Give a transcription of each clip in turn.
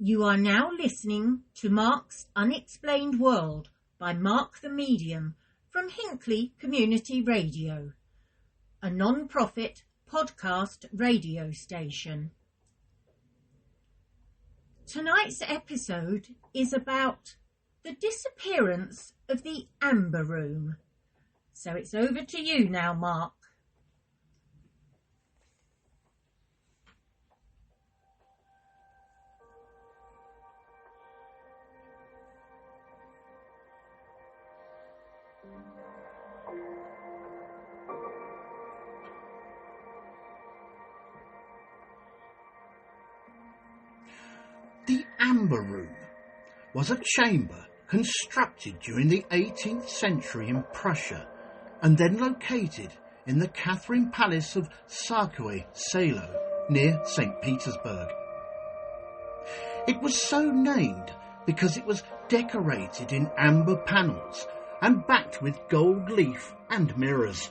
You are now listening to Mark's Unexplained World by Mark the Medium from Hinckley Community Radio, a non-profit podcast radio station. Tonight's episode is about the disappearance of the Amber Room. So it's over to you now, Mark. The Amber Room was a chamber constructed during the 18th century in Prussia and then located in the Catherine Palace of Tsarskoye, Selo, near Saint Petersburg. It was so named because it was decorated in amber panels and backed with gold leaf and mirrors.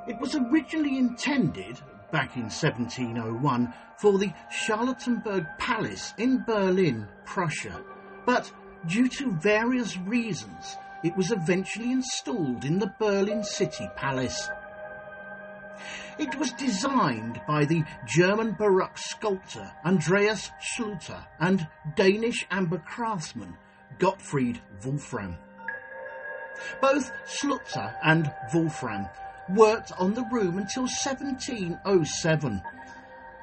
It was originally intended, back in 1701, for the Charlottenburg Palace in Berlin, Prussia, but due to various reasons, it was eventually installed in the Berlin City Palace. It was designed by the German Baroque sculptor Andreas Schluter and Danish amber craftsman Gottfried Wolfram. Both Schluter and Wolfram worked on the room until 1707,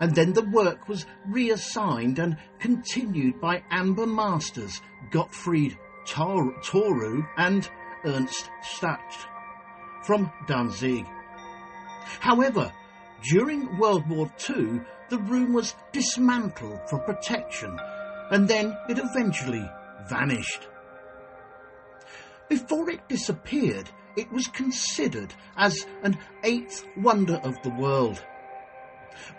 and then the work was reassigned and continued by amber masters Gottfried Toru and Ernst Stacht from Danzig. However, during World War II, the room was dismantled for protection, and then it eventually vanished. Before it disappeared, it was considered as an eighth wonder of the world.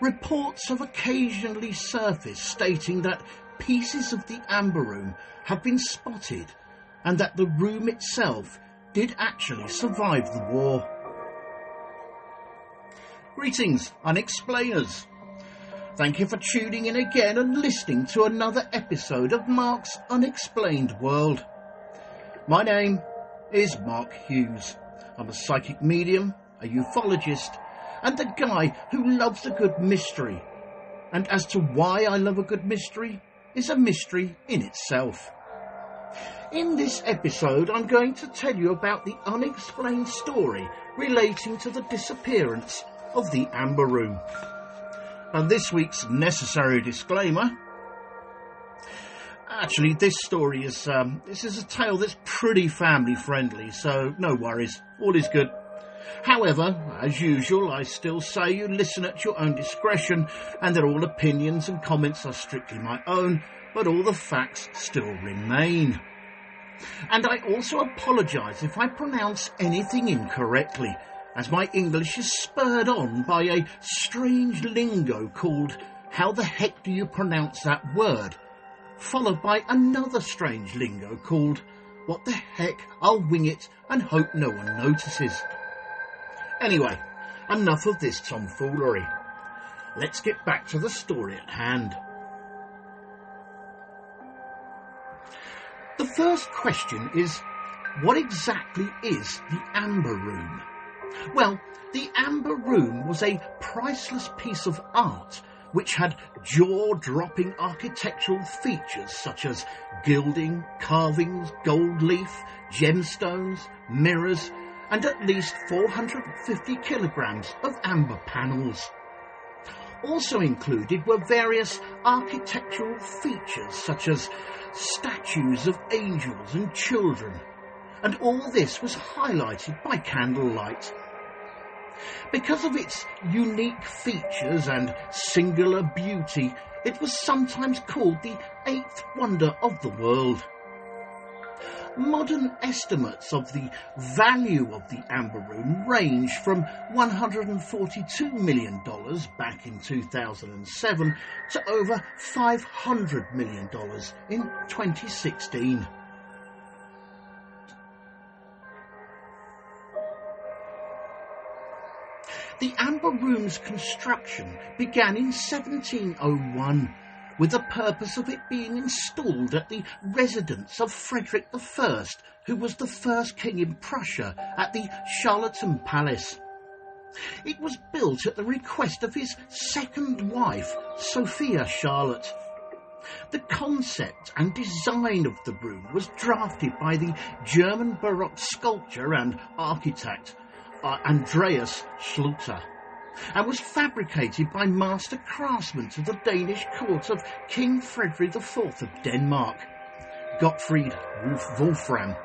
Reports have occasionally surfaced stating that pieces of the Amber Room have been spotted and that the room itself did actually survive the war. Greetings, Unexplainers. Thank you for tuning in again and listening to another episode of Mark's Unexplained World. My name is Mark Hughes. I'm a psychic medium, a ufologist, and a guy who loves a good mystery. And as to why I love a good mystery is a mystery in itself. In this episode, I'm going to tell you about the unexplained story relating to the disappearance of the Amber Room. And this week's necessary disclaimer. Actually, this story is this is a tale that's pretty family friendly, so no worries, all is good. However, as usual, I still say you listen at your own discretion and that all opinions and comments are strictly my own, but all the facts still remain. And I also apologise if I pronounce anything incorrectly, as my English is spurred on by a strange lingo called "How the heck do you pronounce that word?", followed by another strange lingo called "What the heck, I'll wing it and hope no one notices." Anyway, enough of this tomfoolery. Let's get back to the story at hand. The first question is, what exactly is the Amber Room? Well, the Amber Room was a priceless piece of art which had jaw-dropping architectural features such as gilding, carvings, gold leaf, gemstones, mirrors, and at least 450 kilograms of amber panels. Also included were various architectural features such as statues of angels and children, and all this was highlighted by candlelight. Because of its unique features and singular beauty, it was sometimes called the eighth wonder of the world. Modern estimates of the value of the Amber Room range from $142 million back in 2007 to over $500 million in 2016. The Amber Room's construction began in 1701 with the purpose of it being installed at the residence of Frederick I, who was the first king in Prussia, at the Charlatan Palace. It was built at the request of his second wife, Sophia Charlotte. The concept and design of the room was drafted by the German Baroque sculptor and architect Andreas Schluter, and was fabricated by master craftsmen of the Danish court of King Frederick IV of Denmark, Gottfried Wolfram,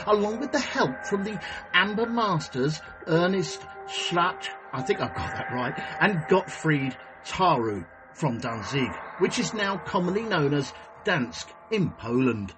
along with the help from the amber masters Ernest Schlatt, I think I got that right, and Gottfried Taru from Danzig, which is now commonly known as Dansk in Poland.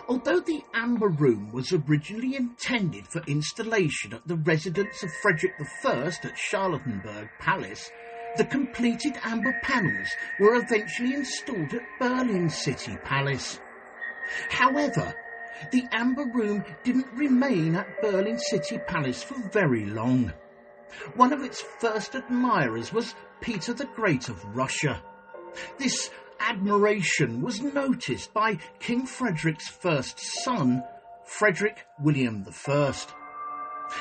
Although the Amber Room was originally intended for installation at the residence of Frederick I at Charlottenburg Palace, the completed amber panels were eventually installed at Berlin City Palace. However, the Amber Room didn't remain at Berlin City Palace for very long. One of its first admirers was Peter the Great of Russia. This admiration was noticed by King Frederick's first son, Frederick William I.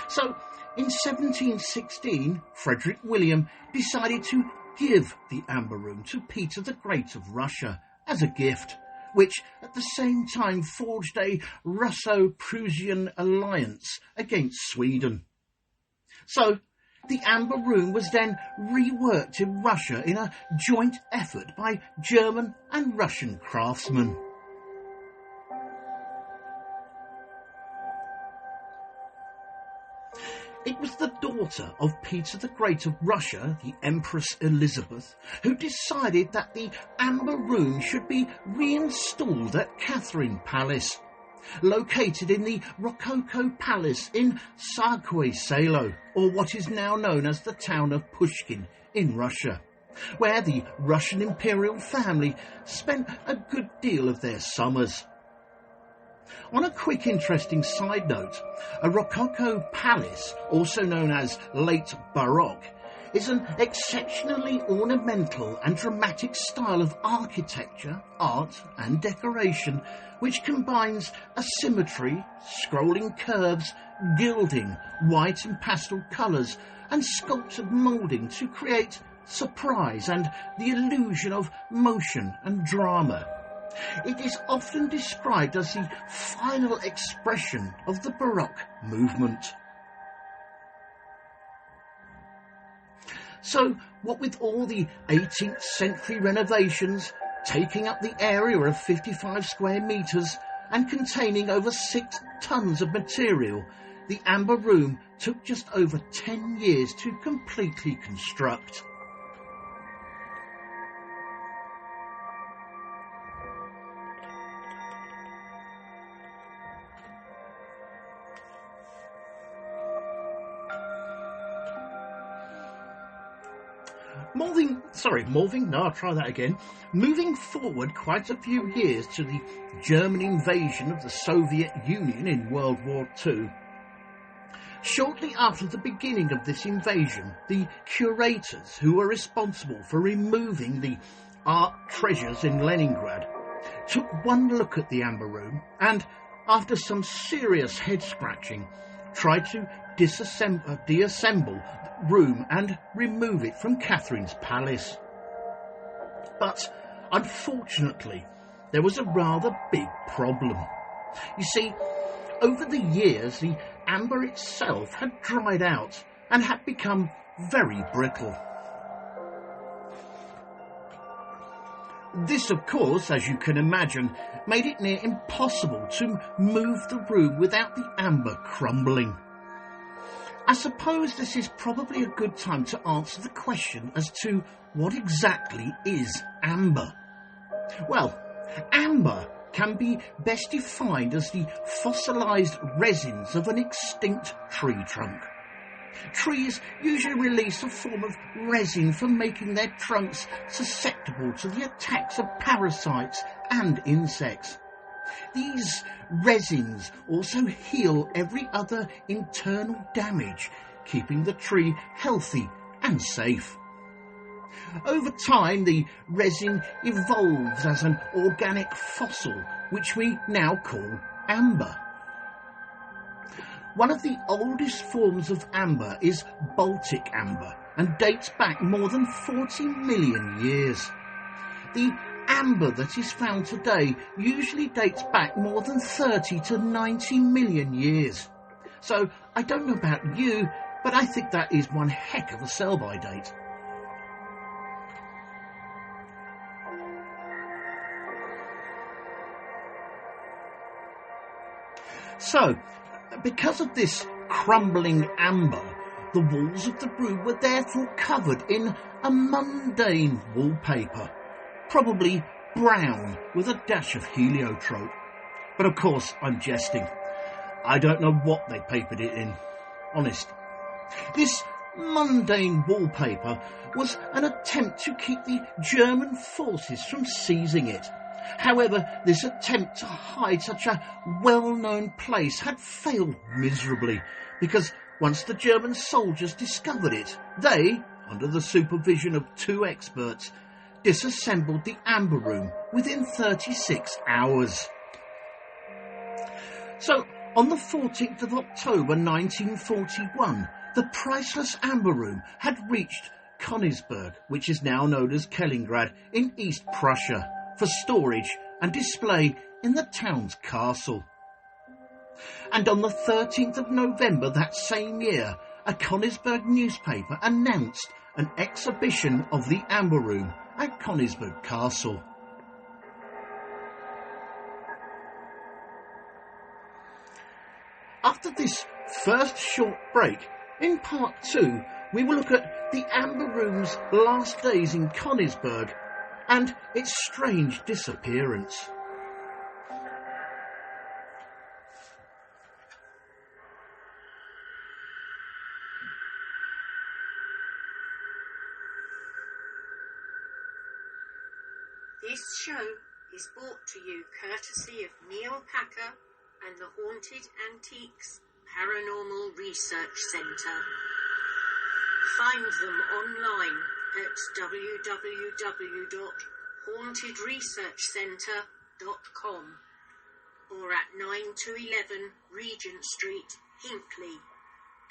So, in 1716, Frederick William decided to give the Amber Room to Peter the Great of Russia as a gift, which at the same time forged a Russo-Prussian alliance against Sweden. So, the Amber Room was then reworked in Russia in a joint effort by German and Russian craftsmen. It was the daughter of Peter the Great of Russia, the Empress Elizabeth, who decided that the Amber Room should be reinstalled at Catherine Palace, located in the Rococo Palace in Tsarskoye Selo, or what is now known as the town of Pushkin in Russia, where the Russian imperial family spent a good deal of their summers. On a quick interesting side note, a Rococo palace, also known as late Baroque, is an exceptionally ornamental and dramatic style of architecture, art and decoration which combines asymmetry, scrolling curves, gilding, white and pastel colours and sculptured moulding to create surprise and the illusion of motion and drama. It is often described as the final expression of the Baroque movement. So, what with all the 18th century renovations, taking up the area of 55 square metres and containing over 6 tons of material, the Amber Room took just over 10 years to completely construct. Moving forward quite a few years to the German invasion of the Soviet Union in World War II. Shortly after the beginning of this invasion, the curators who were responsible for removing the art treasures in Leningrad took one look at the Amber Room and, after some serious head-scratching, tried to deassemble the room and remove it from Catherine's palace. But unfortunately, there was a rather big problem. You see, over the years, the amber itself had dried out and had become very brittle. This, of course, as you can imagine, made it near impossible to move the room without the amber crumbling. I suppose this is probably a good time to answer the question as to what exactly is amber. Well, amber can be best defined as the fossilised resins of an extinct tree trunk. Trees usually release a form of resin for making their trunks susceptible to the attacks of parasites and insects. These resins also heal every other internal damage, keeping the tree healthy and safe. Over time, the resin evolves as an organic fossil, which we now call amber. One of the oldest forms of amber is Baltic amber and dates back more than 40 million years. The amber that is found today usually dates back more than 30 to 90 million years. So I don't know about you, but I think that is one heck of a sell-by date. So, because of this crumbling amber, the walls of the room were therefore covered in a mundane wallpaper, probably brown with a dash of heliotrope. But of course, I'm jesting. I don't know what they papered it in. Honest. This mundane wallpaper was an attempt to keep the German forces from seizing it. However, this attempt to hide such a well-known place had failed miserably, because once the German soldiers discovered it, they, under the supervision of 2 experts, disassembled the amber room within 36 hours. So, on the 14th of October 1941, the priceless amber room had reached Königsberg, which is now known as Kellingrad, in East Prussia, for storage and display in the town's castle. And on the 13th of November that same year, a Königsberg newspaper announced an exhibition of the amber room at Königsberg Castle. After this first short break, in part 2, we will look at the amber room's last days in Königsberg and its strange disappearance. This show is brought to you courtesy of Neil Packer and the Haunted Antiques Paranormal Research Centre. Find them online at www.hauntedresearchcentre.com or at 9 to 11 Regent Street, Hinckley,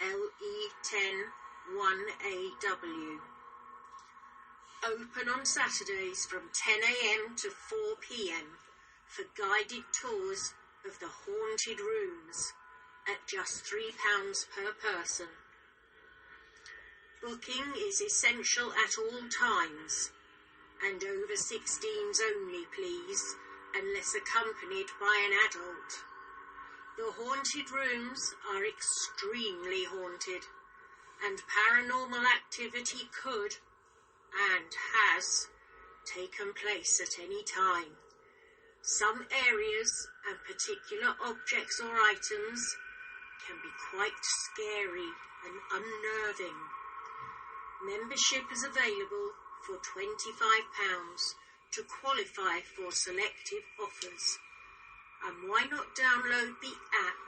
LE10 1AW. Open on Saturdays from 10 a.m. to 4 p.m. for guided tours of the haunted rooms at just £3 per person. Booking is essential at all times, and over 16s only, please, unless accompanied by an adult. The haunted rooms are extremely haunted, and paranormal activity could, and has, taken place at any time. Some areas and particular objects or items can be quite scary and unnerving. Membership is available for £25 to qualify for selective offers. And why not download the app,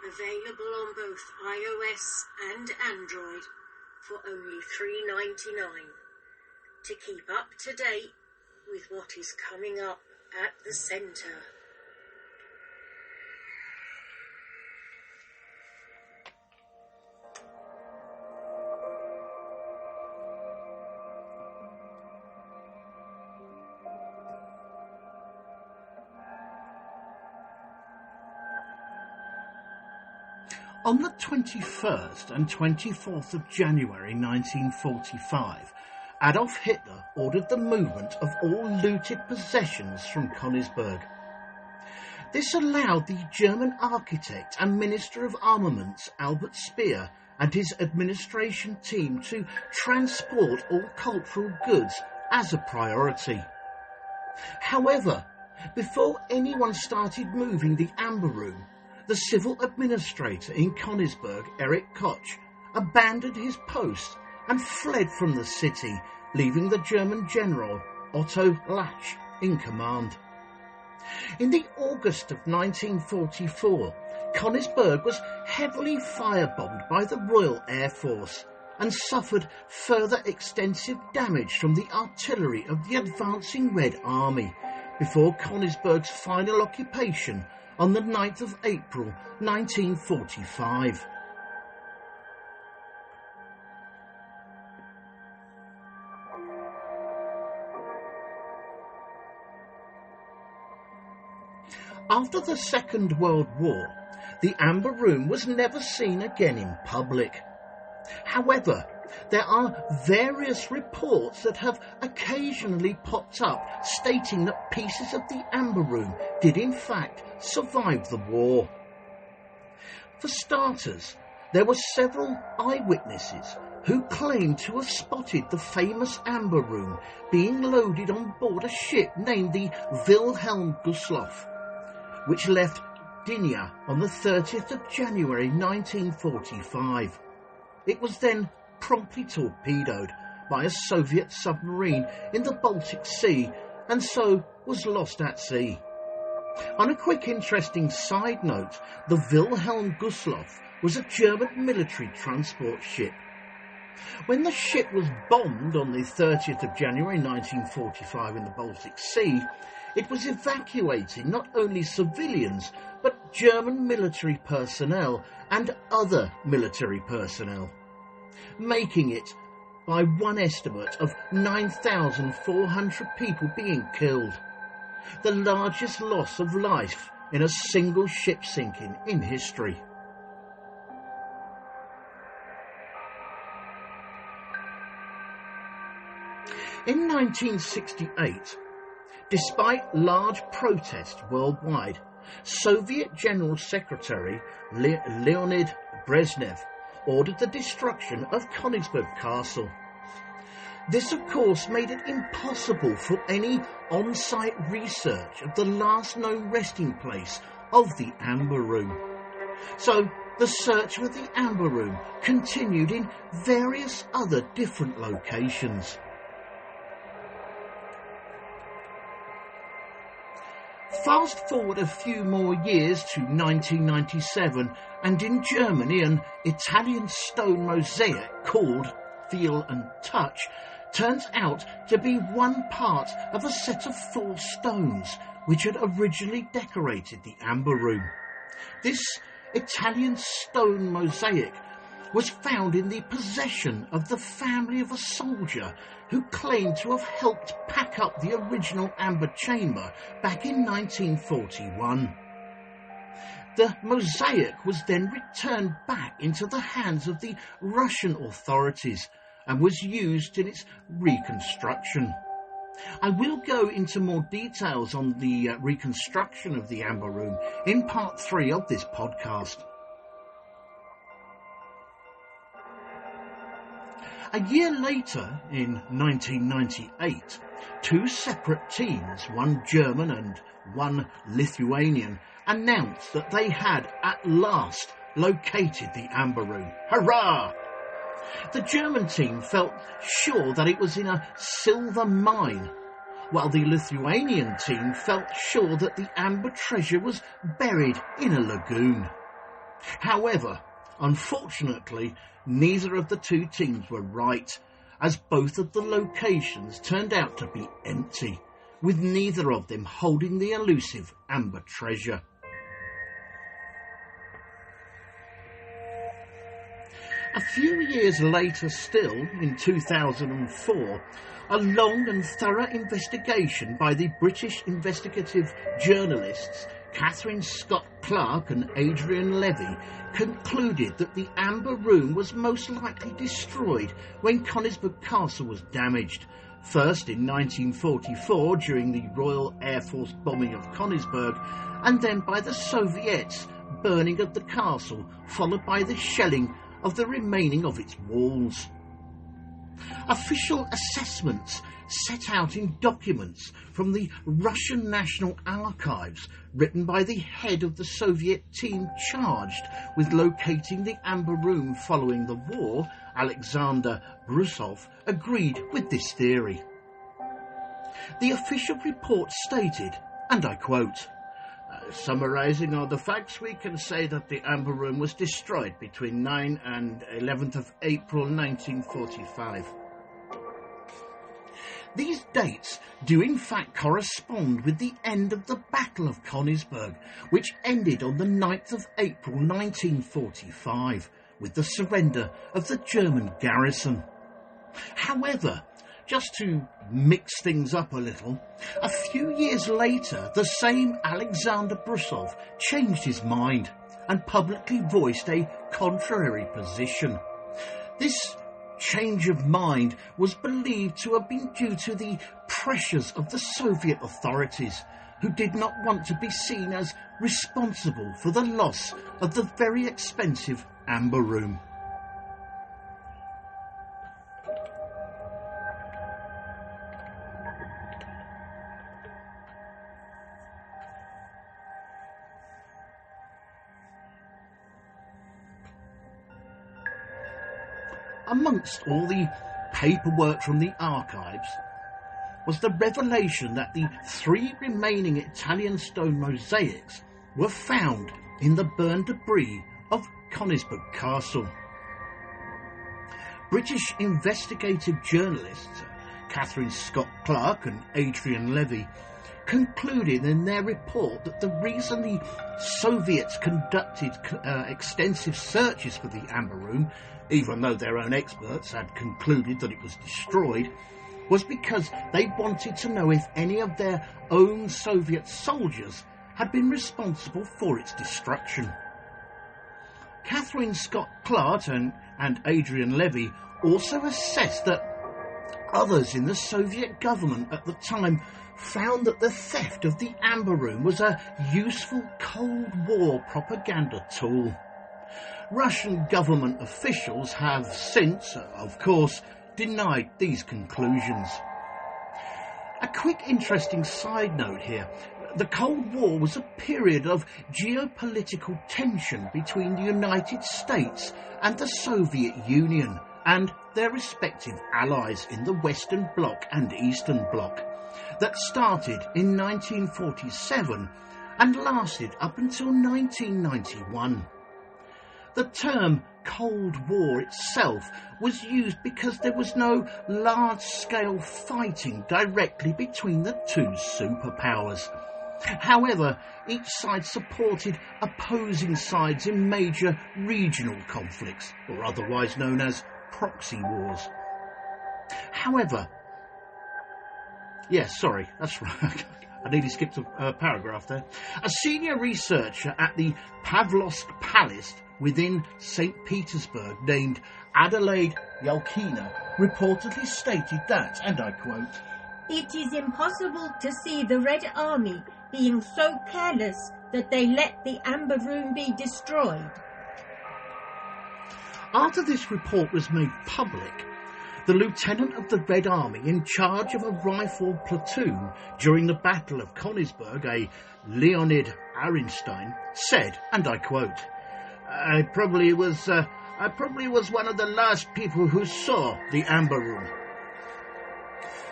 available on both iOS and Android, for only $3.99, to keep up to date with what is coming up at the centre. On the 21st and 24th of January 1945, Adolf Hitler ordered the movement of all looted possessions from Königsberg. This allowed the German architect and Minister of Armaments Albert Speer and his administration team to transport all cultural goods as a priority. However, before anyone started moving the amber room, the civil administrator in Königsberg, Erich Koch, abandoned his post and fled from the city, leaving the German general Otto Lach in command. In the August of 1944, Königsberg was heavily firebombed by the Royal Air Force and suffered further extensive damage from the artillery of the advancing Red Army before Königsberg's final occupation on the 9th of April 1945. After the Second World War, the Amber Room was never seen again in public. However, there are various reports that have occasionally popped up stating that pieces of the Amber Room did in fact survive the war. For starters, there were several eyewitnesses who claimed to have spotted the famous Amber Room being loaded on board a ship named the Wilhelm Gustloff, which left Gdynia on the 30th of January 1945. It was then promptly torpedoed by a Soviet submarine in the Baltic Sea and so was lost at sea. On a quick interesting side note, the Wilhelm Gustloff was a German military transport ship. When the ship was bombed on the 30th of January 1945 in the Baltic Sea, it was evacuating not only civilians but German military personnel and other military personnel, making it, by one estimate, of 9,400 people being killed, the largest loss of life in a single ship sinking in history. In 1968, despite large protests worldwide, Soviet General Secretary Leonid Brezhnev ordered the destruction of Königsberg Castle. This, of course, made it impossible for any on-site research of the last known resting place of the Amber Room. So the search for the Amber Room continued in various other different locations. Fast forward a few more years to 1997, and in Germany an Italian stone mosaic called Feel and Touch turns out to be one part of a set of 4 stones which had originally decorated the Amber Room. This Italian stone mosaic was found in the possession of the family of a soldier who claimed to have helped pack up the original Amber Chamber back in 1941. The mosaic was then returned back into the hands of the Russian authorities and was used in its reconstruction. I will go into more details on the reconstruction of the Amber Room in part 3 of this podcast. A year later, in 1998, 2 separate teams, one German and one Lithuanian, announced that they had at last located the Amber Room. Hurrah! The German team felt sure that it was in a silver mine, while the Lithuanian team felt sure that the amber treasure was buried in a lagoon. However, unfortunately, neither of the 2 teams were right, as both of the locations turned out to be empty, with neither of them holding the elusive amber treasure. A few years later still, in 2004, a long and thorough investigation by the British investigative journalists Catherine Scott Clark and Adrian Levy concluded that the Amber Room was most likely destroyed when Königsberg Castle was damaged, first in 1944 during the Royal Air Force bombing of Königsberg, and then by the Soviets' burning of the castle, followed by the shelling of the remaining of its walls. Official assessments set out in documents from the Russian National Archives written by the head of the Soviet team charged with locating the Amber Room following the war, Alexander Brusov, agreed with this theory. The official report stated, and I quote, Summarising all the facts, we can say that the Amber Room was destroyed between 9 and 11th of April 1945. These dates do in fact correspond with the end of the Battle of Königsberg, which ended on the 9th of April 1945 with the surrender of the German garrison. However, just to mix things up a little, a few years later the same Alexander Brusov changed his mind and publicly voiced a contrary position. This change of mind was believed to have been due to the pressures of the Soviet authorities, who did not want to be seen as responsible for the loss of the very expensive Amber Room. Amongst all the paperwork from the archives was the revelation that the 3 remaining Italian stone mosaics were found in the burned debris of Königsberg Castle. British investigative journalists Catherine Scott Clark and Adrian Levy concluded in their report that the reason the Soviets conducted extensive searches for the Amber Room, even though their own experts had concluded that it was destroyed, was because they wanted to know if any of their own Soviet soldiers had been responsible for its destruction. Catherine Scott Clark and Adrian Levy also assessed that others in the Soviet government at the time found that the theft of the Amber Room was a useful Cold War propaganda tool. Russian government officials have since, of course, denied these conclusions. A quick interesting side note here. The Cold War was a period of geopolitical tension between the United States and the Soviet Union and their respective allies in the Western Bloc and Eastern Bloc that started in 1947 and lasted up until 1991. The term Cold War itself was used because there was no large-scale fighting directly between the two superpowers. However, each side supported opposing sides in major regional conflicts, or otherwise known as proxy wars. However, yes, sorry, that's right. I nearly skipped a paragraph there. A senior researcher at the Pavlovsk Palace within Saint Petersburg named Adelaide Yalkina reportedly stated that, and I quote, "It is impossible to see the Red Army being so careless that they let the Amber Room be destroyed." After this report was made public, the lieutenant of the Red Army in charge of a rifle platoon during the Battle of Königsberg, a Leonid Arenstein, said, and I quote, I probably was one of the last people who saw the Amber Room."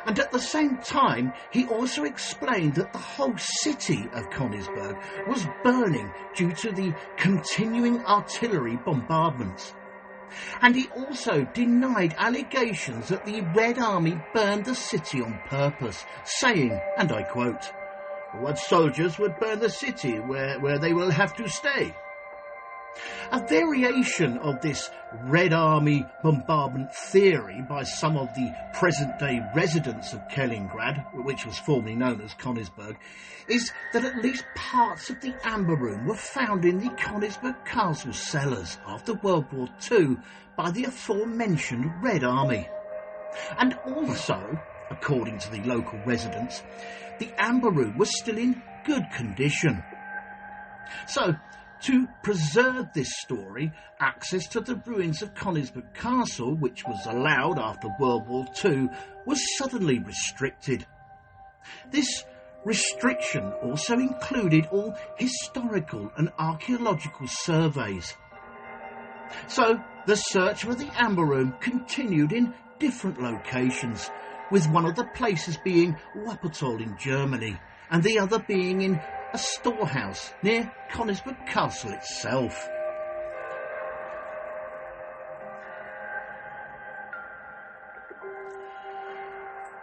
And at the same time, he also explained that the whole city of Königsberg was burning due to the continuing artillery bombardments. And he also denied allegations that the Red Army burned the city on purpose, saying, and I quote, "What soldiers would burn the city where they will have to stay?" A variation of this Red Army bombardment theory by some of the present-day residents of Kaliningrad, which was formerly known as Königsberg, is that at least parts of the Amber Room were found in the Königsberg Castle cellars after World War II by the aforementioned Red Army. And also, according to the local residents, the Amber Room was still in good condition. So, to preserve this story, access to the ruins of Königsberg Castle, which was allowed after World War II, was suddenly restricted. This restriction also included all historical and archaeological surveys. So, the search for the Amber Room continued in different locations, with one of the places being Wuppertal in Germany, and the other being in a storehouse near Königsberg Castle itself.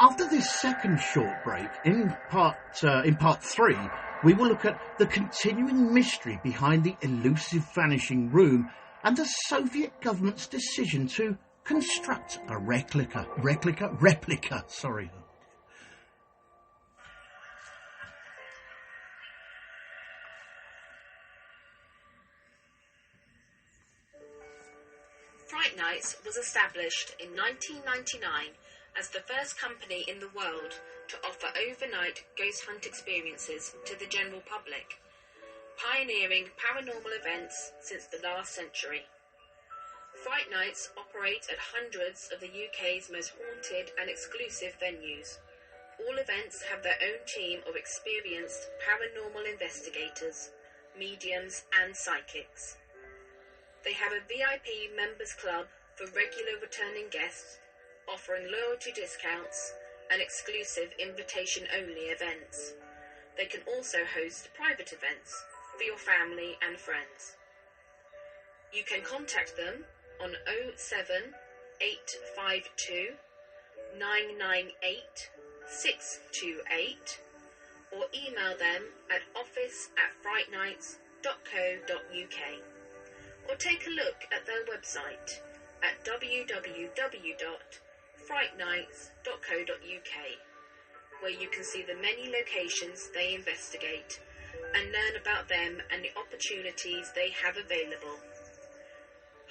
After this second short break, in part 3, we will look at the continuing mystery behind the elusive vanishing room and the Soviet government's decision to construct a replica. Fright Nights was established in 1999 as the first company in the world to offer overnight ghost hunt experiences to the general public, pioneering paranormal events since the last century. Fright Nights operate at hundreds of the UK's most haunted and exclusive venues. All events have their own team of experienced paranormal investigators, mediums and psychics. They have a VIP members club for regular returning guests, offering loyalty discounts and exclusive invitation-only events. They can also host private events for your family and friends. You can contact them on 07852 998 628 or email them at office@frightnights.co.uk, or take a look at their website at www.frightnights.co.uk, where you can see the many locations they investigate and learn about them and the opportunities they have available.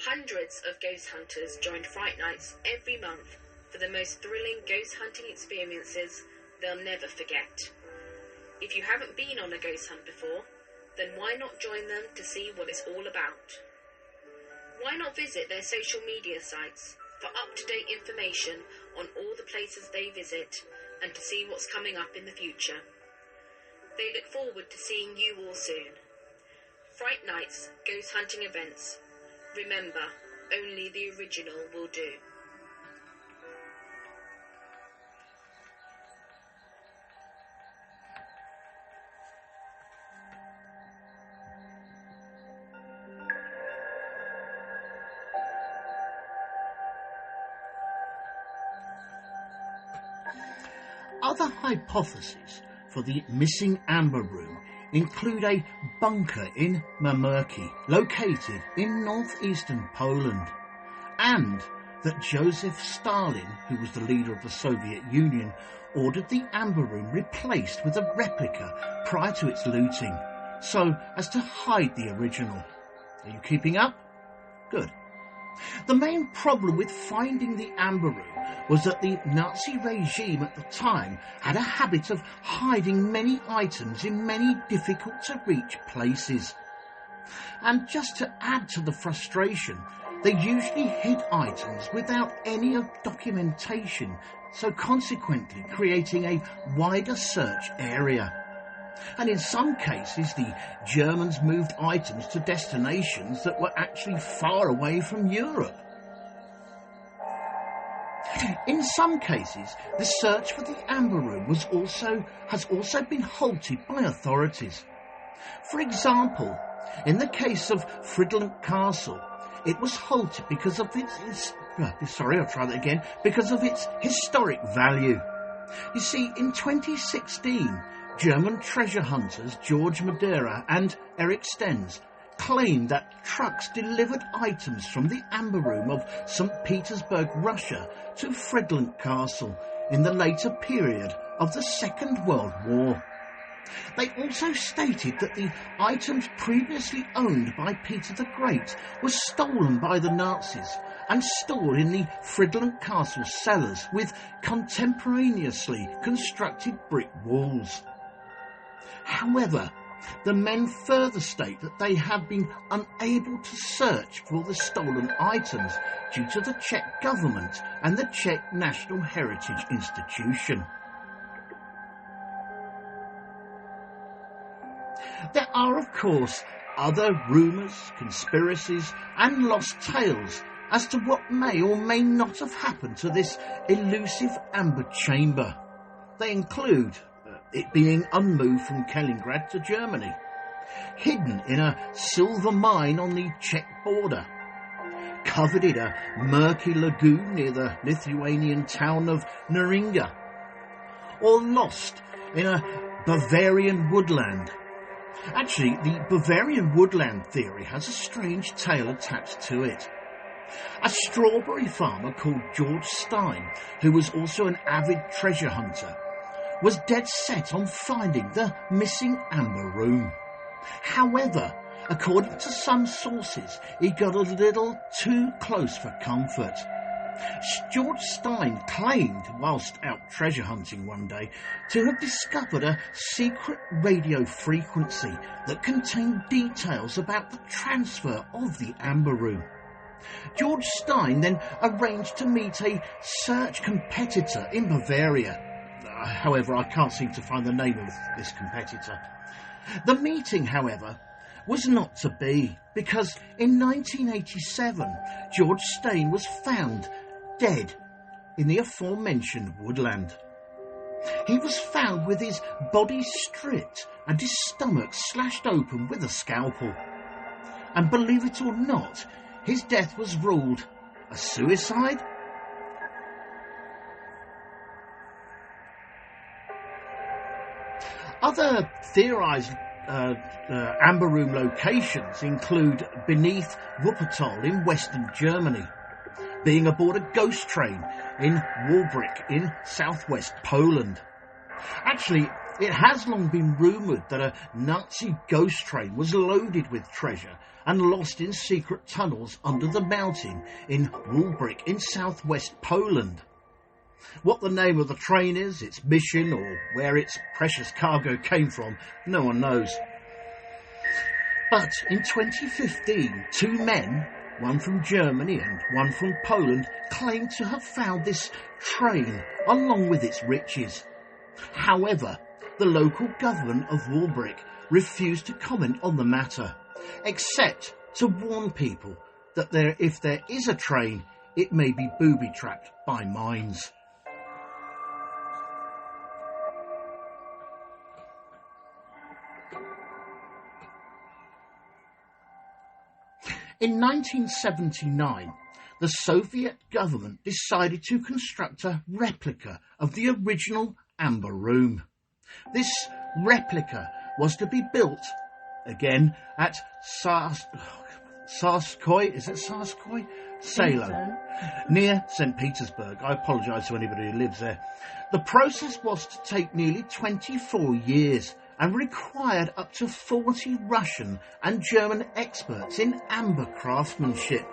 Hundreds of ghost hunters join Fright Nights every month for the most thrilling ghost hunting experiences they'll never forget. If you haven't been on a ghost hunt before, then why not join them to see what it's all about? Why not visit their social media sites for up-to-date information on all the places they visit and to see what's coming up in the future? They look forward to seeing you all soon. Fright Nights Ghost Hunting Events. Remember, only the original will do. Other hypotheses for the missing amber room include a bunker in Mamerki, located in northeastern Poland, and that Joseph Stalin, who was the leader of the Soviet Union, ordered the amber room replaced with a replica prior to its looting, so as to hide the original. Are you keeping up? Good. The main problem with finding the amber room was that the Nazi regime at the time had a habit of hiding many items in many difficult-to-reach places. And just to add to the frustration, they usually hid items without any documentation, so consequently creating a wider search area. And in some cases, the Germans moved items to destinations that were actually far away from Europe. In some cases, the search for the amber room has also been halted by authorities. For example, in the case of Fridland Castle, it was halted because of its historic value. You see, in 2016, German treasure hunters George Madeira and Eric Stenz claimed that trucks delivered items from the amber room of Saint Petersburg, Russia, to Fridland Castle in the later period of the Second World War. They also stated that the items previously owned by Peter the Great were stolen by the Nazis and stored in the Fridland Castle cellars with contemporaneously constructed brick walls. However, the men further state that they have been unable to search for the stolen items due to the Czech government and the Czech National Heritage Institution. There are, of course, other rumours, conspiracies and lost tales as to what may or may not have happened to this elusive amber chamber. They include, it being unmoved from Kaliningrad to Germany, hidden in a silver mine on the Czech border, covered in a murky lagoon near the Lithuanian town of Neringa, or lost in a Bavarian woodland. Actually, the Bavarian woodland theory has a strange tale attached to it. A strawberry farmer called George Stein, who was also an avid treasure hunter, was dead set on finding the missing amber room. However, according to some sources, he got a little too close for comfort. George Stein claimed, whilst out treasure hunting one day, to have discovered a secret radio frequency that contained details about the transfer of the amber room. George Stein then arranged to meet a search competitor in Bavaria. However, I can't seem to find the name of this competitor. The meeting, however, was not to be, because in 1987, George Stein was found dead in the aforementioned woodland. He was found with his body stripped and his stomach slashed open with a scalpel. And believe it or not, his death was ruled a suicide. Other theorised amber room locations include beneath Wuppertal in western Germany, being aboard a ghost train in Walbrik in southwest Poland. Actually, it has long been rumoured that a Nazi ghost train was loaded with treasure and lost in secret tunnels under the mountain in Walbrik in southwest Poland. What the name of the train is, its mission, or where its precious cargo came from, no one knows. But in 2015, two men, one from Germany and one from Poland, claimed to have found this train along with its riches. However, the local government of Walbrik refused to comment on the matter, except to warn people that if there is a train, it may be booby-trapped by mines. In 1979, the Soviet government decided to construct a replica of the original amber room. This replica was to be built, again, at Tsarskoye, is it Tsarskoye? Selo, near Saint Petersburg. I apologise to anybody who lives there. The process was to take nearly 24 years and required up to 40 Russian and German experts in amber craftsmanship.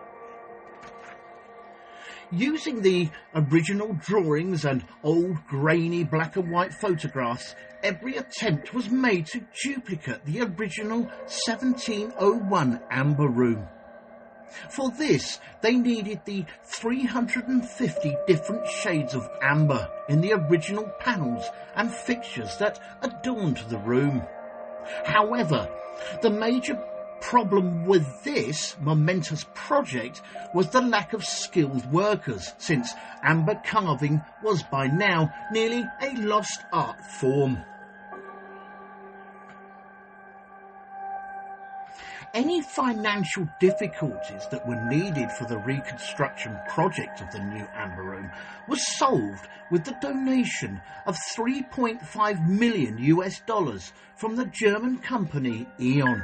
Using the original drawings and old grainy black and white photographs, every attempt was made to duplicate the original 1701 amber room. For this, they needed the 350 different shades of amber in the original panels and fixtures that adorned the room. However, the major problem with this momentous project was the lack of skilled workers, since amber carving was by now nearly a lost art form. Any financial difficulties that were needed for the reconstruction project of the new amber room was solved with the donation of $3.5 million from the German company E.ON.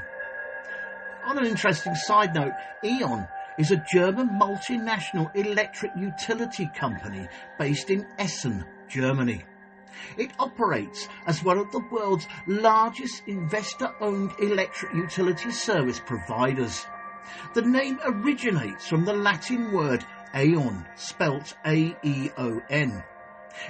On an interesting side note, E.ON is a German multinational electric utility company based in Essen, Germany. It operates as one of the world's largest investor-owned electric utility service providers. The name originates from the Latin word aeon, spelt A-E-O-N.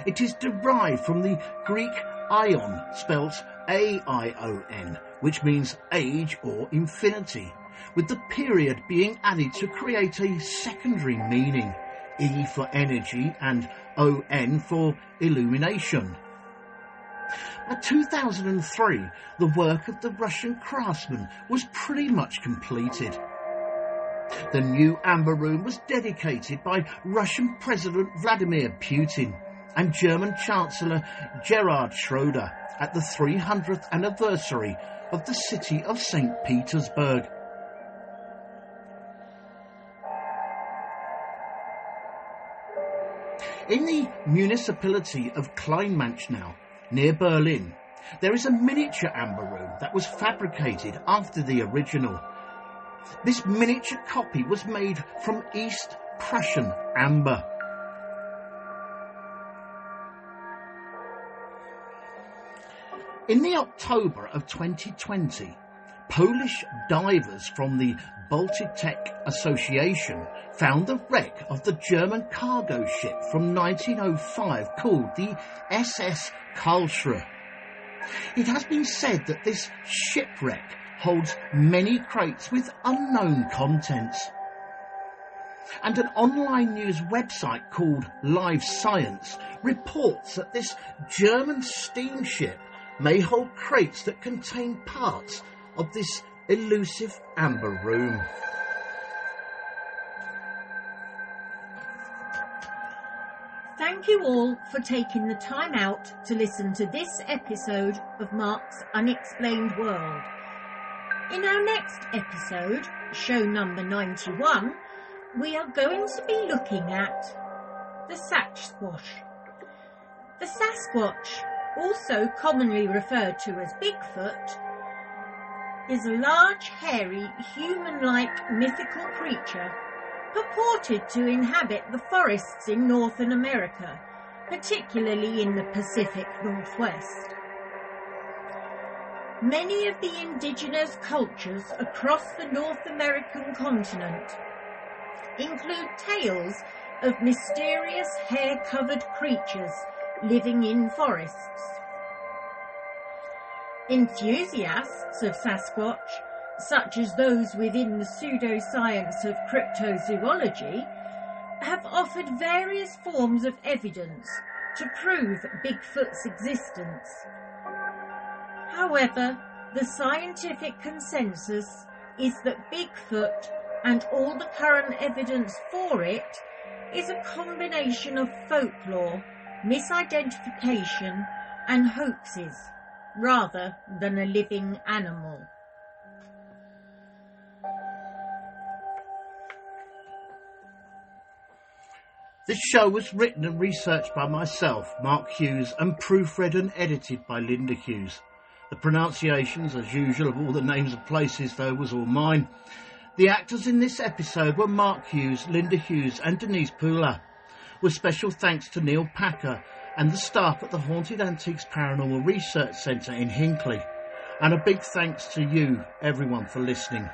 It is derived from the Greek aion, spelt A-I-O-N, which means age or infinity, with the period being added to create a secondary meaning, E for energy and O-N for illumination. By 2003, the work of the Russian craftsman was pretty much completed. The new amber room was dedicated by Russian President Vladimir Putin, and German Chancellor Gerhard Schroeder at the 300th anniversary of the city of Saint Petersburg. In the municipality of Kleinmanschnau, near Berlin, there is a miniature amber room that was fabricated after the original. This miniature copy was made from East Prussian amber. In the October of 2020, Polish divers from the Baltic Association found the wreck of the German cargo ship from 1905 called the SS Karlsruhe. It has been said that this shipwreck holds many crates with unknown contents. And an online news website called Live Science reports that this German steamship may hold crates that contain parts of this elusive amber room. Thank you all for taking the time out to listen to this episode of Mark's Unexplained World. In our next episode, show number 91, we are going to be looking at the Sasquatch. The Sasquatch, also commonly referred to as Bigfoot, is a large, hairy, human-like mythical creature purported to inhabit the forests in Northern America, particularly in the Pacific Northwest. Many of the indigenous cultures across the North American continent include tales of mysterious hair-covered creatures living in forests. Enthusiasts of Sasquatch, such as those within the pseudoscience of cryptozoology, have offered various forms of evidence to prove Bigfoot's existence. However, the scientific consensus is that Bigfoot and all the current evidence for it is a combination of folklore, misidentification, and hoaxes, rather than a living animal. This show was written and researched by myself, Mark Hughes, and proofread and edited by Linda Hughes. The pronunciations, as usual, of all the names of places, though, was all mine. The actors in this episode were Mark Hughes, Linda Hughes and Denise Poolar, with special thanks to Neil Packer and the staff at the Haunted Antiques Paranormal Research Centre in Hinckley. And a big thanks to you, everyone, for listening.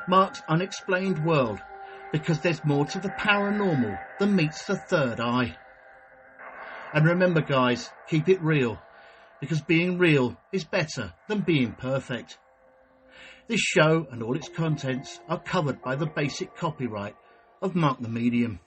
Mark's Unexplained World, because there's more to the paranormal than meets the third eye. And remember, guys, keep it real, because being real is better than being perfect. This show and all its contents are covered by the basic copyright of Mark the Medium.